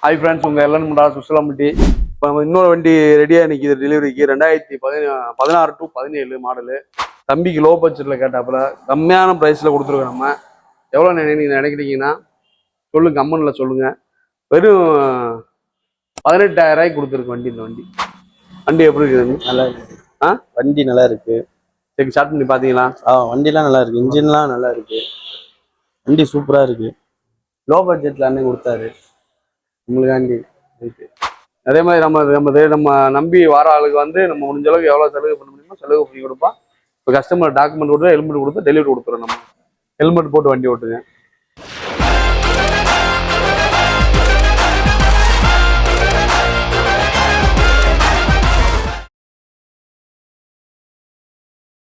Hi friends, உங்கள் எல்லாம் சுசலாம்பட்டி. இப்போ நம்ம இன்னொரு வண்டி ரெடியாக நிற்கிது டெலிவரிக்கு. 2016 to 17 மாடலு. தம்பிக்கு லோ பட்ஜெட்டில் கேட்டாப்புல கம்மியான ப்ரைஸில் கொடுத்துருக்கோம். நம்ம எவ்வளோ நீங்கள் நினைக்கிறீங்கன்னா சொல்லுங்கள், கம்மனில் சொல்லுங்கள். வெறும் 18,000 கொடுத்துருக்கு வண்டி. இந்த வண்டி எப்படி இருக்குது? நல்லா இருக்கு. வண்டி நல்லா இருக்கு. சரி, ஸ்டார்ட் பண்ணி பார்த்தீங்களா? வண்டிலாம் நல்லா இருக்கு. இன்ஜின்லாம் நல்லா இருக்கு. வண்டி சூப்பராக இருக்கு. லோ பட்ஜெட்டில் அண்ணன் கொடுத்தாரு உங்களுக்காண்டி. அதே மாதிரி நம்ம நம்பி வர ஆளுக்கு வந்து நம்ம முடிஞ்ச அளவுக்கு எவ்வளோ செலவு பண்ண முடியுமோ செலவு பண்ணி கொடுப்போம். இப்போ கஸ்டமர் டாக்குமெண்ட் கொடுத்தா ஹெல்மெட் கொடுத்து டெலிவரி கொடுத்துறோம். நம்ம ஹெல்மெட் போட்டு வண்டி ஓட்டுங்க.